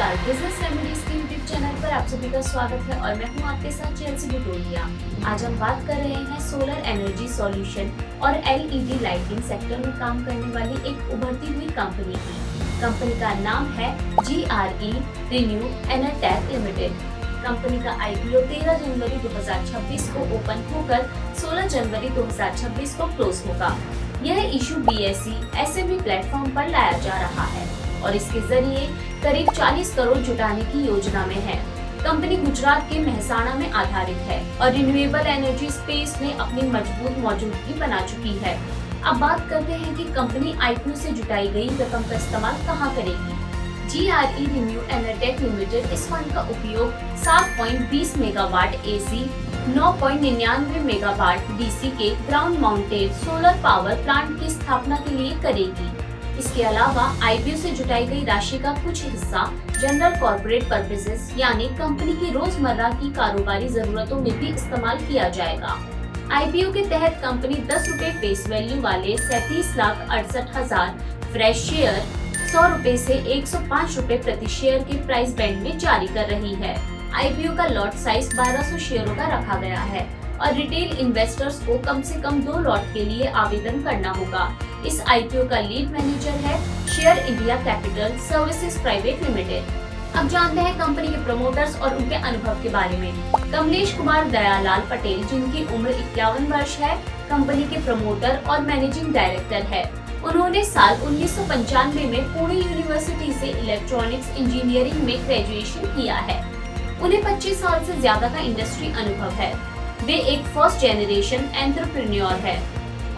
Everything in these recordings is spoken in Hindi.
नमस्कार, बिजनेस रेमेडीज के यूट्यूब चैनल पर आप सभी का स्वागत है और मैं हूं आपके साथ चेल्सी बुटोलिया। आज हम बात कर रहे हैं सोलर एनर्जी सॉल्यूशन और एलईडी लाइटिंग सेक्टर में काम करने वाली एक उभरती हुई कंपनी की। कंपनी का नाम है GRE रिन्यू एनरटेक लिमिटेड। कंपनी का IPO 13 जनवरी 2026 को ओपन होकर 16 जनवरी 2026 को क्लोज होगा। यह इशू BSE SME प्लेटफॉर्म पर लाया जा रहा है और इसके जरिए करीब 40 करोड़ जुटाने की योजना में है। कंपनी गुजरात के मेहसाणा में आधारित है और रिन्यूएबल एनर्जी स्पेस में अपनी मजबूत मौजूदगी बना चुकी है। अब बात करते हैं कि कंपनी IPO से जुटाई गई रकम का इस्तेमाल कहां करेगी। GRE रिन्यू एनरटेक लिमिटेड इस फंड का उपयोग 7.20 मेगावाट AC, 9.99 मेगावाट DC के ground mounted solar power plant की स्थापना के लिए करेगी। इसके अलावा IPO से जुटाई गई राशि का कुछ हिस्सा जनरल कॉर्पोरेट पर्पसेस यानी कंपनी की रोजमर्रा की कारोबारी जरूरतों में भी इस्तेमाल किया जाएगा। IPO के तहत कंपनी 10 रुपए फेस वैल्यू वाले 37,68,000 फ्रेश शेयर 100 रुपए से 105 रुपए प्रति शेयर के प्राइस बैंड में जारी कर रही है। IPO का लॉट साइज 1200 शेयरों का रखा गया है और रिटेल इन्वेस्टर्स को कम से कम 2 लॉट के लिए आवेदन करना होगा। इस IPO का लीड मैनेजर है share India capital services private limited. अब जानते हैं कंपनी के प्रमोटर्स और उनके अनुभव के बारे में। कमलेश कुमार दयालाल पटेल, जिनकी उम्र 51 वर्ष है, कंपनी के प्रमोटर और मैनेजिंग डायरेक्टर है। उन्होंने साल 1995 में पुणे यूनिवर्सिटी से इलेक्ट्रॉनिक्स इंजीनियरिंग में ग्रेजुएशन किया है। उन्हें 25 साल से ज्यादा का इंडस्ट्री अनुभव है। वे एक फर्स्ट जेनरेशन एंटरप्रेन्योर है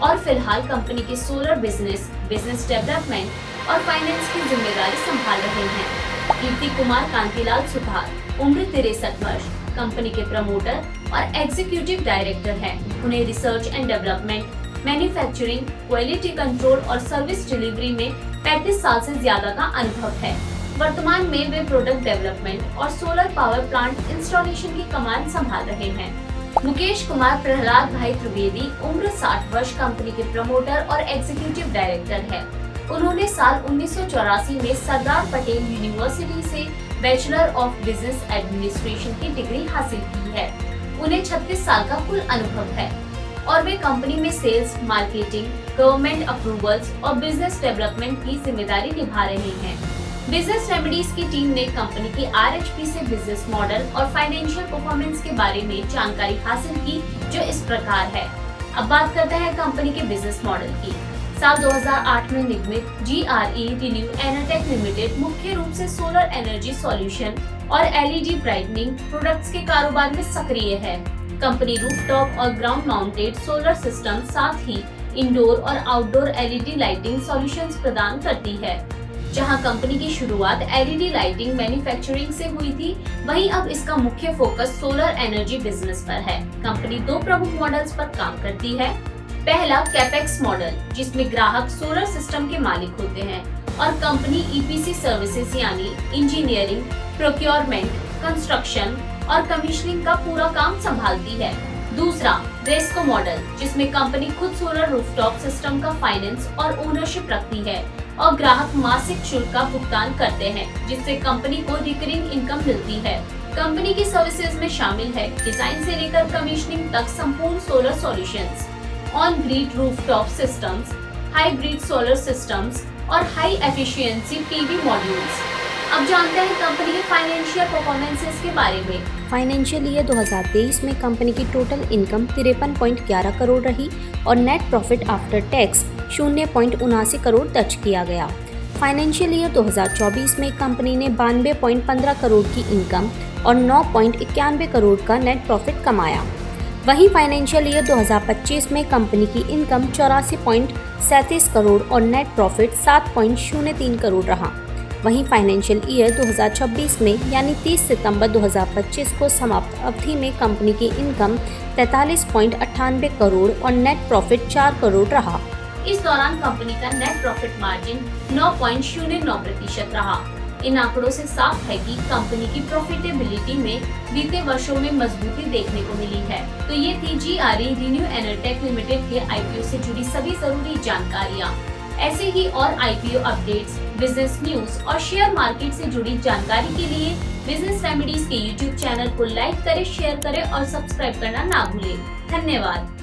और फिलहाल कंपनी के सोलर बिजनेस डेवलपमेंट और फाइनेंस की जिम्मेदारी संभाल रहे हैं। कीर्ति कुमार कांतिलाल सुथार, उम्र 63 वर्ष, कंपनी के प्रमोटर और एग्जीक्यूटिव डायरेक्टर हैं। उन्हें research and development, manufacturing, quality control और सर्विस डिलीवरी में 35 साल से ज्यादा का अनुभव है। वर्तमान में वे प्रोडक्ट डेवलपमेंट और सोलर पावर प्लांट इंस्टॉलेशन की कमान संभाल रहे हैं। मुकेश कुमार प्रहलाद भाई त्रिवेदी, उम्र 60 वर्ष, कंपनी के प्रमोटर और एग्जीक्यूटिव डायरेक्टर है। उन्होंने साल 1984 में सरदार पटेल यूनिवर्सिटी से बैचलर ऑफ बिजनेस एडमिनिस्ट्रेशन की डिग्री हासिल की है। उन्हें 36 साल का कुल अनुभव है और वे कंपनी में सेल्स, मार्केटिंग, गवर्नमेंट अप्रूवल्स और बिजनेस डेवलपमेंट की जिम्मेदारी निभा रहे हैं। बिजनेस रेमेडीज की टीम ने कंपनी की RHP से बिजनेस मॉडल और फाइनेंशियल परफॉर्मेंस के बारे में जानकारी हासिल की, जो इस प्रकार है। अब बात करते हैं कंपनी के बिजनेस मॉडल की। साल 2008 में निर्मित GRE रिन्यू एनरटेक लिमिटेड मुख्य रूप से सोलर एनर्जी सॉल्यूशन और LED ब्राइटनिंग प्रोडक्ट्स के कारोबार में सक्रिय है। कंपनी रूफटॉप और ग्राउंड माउंटेड सोलर सिस्टम, साथ ही इंडोर और आउटडोर LED लाइटिंग सॉल्यूशंस प्रदान करती है। जहां कंपनी की शुरुआत LED लाइटिंग मैन्युफैक्चरिंग से हुई थी, वहीं अब इसका मुख्य फोकस सोलर एनर्जी बिजनेस पर है। कंपनी 2 प्रमुख मॉडल्स पर काम करती है। पहला कैपेक्स मॉडल, जिसमें ग्राहक सोलर सिस्टम के मालिक होते हैं और कंपनी EPC सर्विसेज यानी इंजीनियरिंग, प्रोक्योरमेंट, कंस्ट्रक्शन और कमीशनिंग का पूरा काम संभालती है। दूसरा रेस्को मॉडल, जिसमें कंपनी खुद सोलर रूफटॉप सिस्टम का फाइनेंस और ओनरशिप रखती है और ग्राहक मासिक शुल्क का भुगतान करते हैं, जिससे कंपनी को रिकरिंग इनकम मिलती है। कंपनी की सर्विसेज में शामिल है डिजाइन से लेकर कमीशनिंग तक संपूर्ण solar solutions, on grid rooftop systems, hybrid solar systems और हाई एफिशिएंसी PV मॉड्यूल्स। अब जानते हैं कंपनी के फाइनेंशियल परफॉर्मेंसेस के बारे में। फाइनेंशियल ईयर 2023 में कंपनी की टोटल इनकम 53.11 करोड़ रही और net profit after tax 0.79 crore दर्ज किया गया। फाइनेंशियल ईयर 2024 में कंपनी ने 92.15 करोड़ की इनकम और 9.91 करोड़ का नेट प्रॉफिट कमाया। वहीं फाइनेंशियल ईयर 2025 में कंपनी की इनकम 84.37 करोड़ और नेट प्रॉफिट 7.03 करोड़ रहा। वहीं फाइनेंशियल ईयर 2026 में यानी 30 सितंबर 2025 को समाप्त अवधि में कंपनी की इनकम 43.98 करोड़ और नेट प्रॉफिट 4 करोड़ रहा। इस दौरान कंपनी का नेट प्रॉफिट मार्जिन 9.09% रहा। इन आंकड़ों से साफ है कि कंपनी की प्रॉफिटेबिलिटी में बीते वर्षों में मजबूती देखने को मिली है। तो ये थी GRE रिन्यू एनरटेक लिमिटेड के IPO से जुड़ी सभी जरूरी जानकारियाँ। ऐसे ही और आईपीओ अपडेट्स, बिजनेस न्यूज और शेयर मार्केट से जुड़ी जानकारी के लिए बिजनेस रेमेडीज के यूट्यूब चैनल को लाइक करें, शेयर करें और सब्सक्राइब करना ना भूलें। धन्यवाद।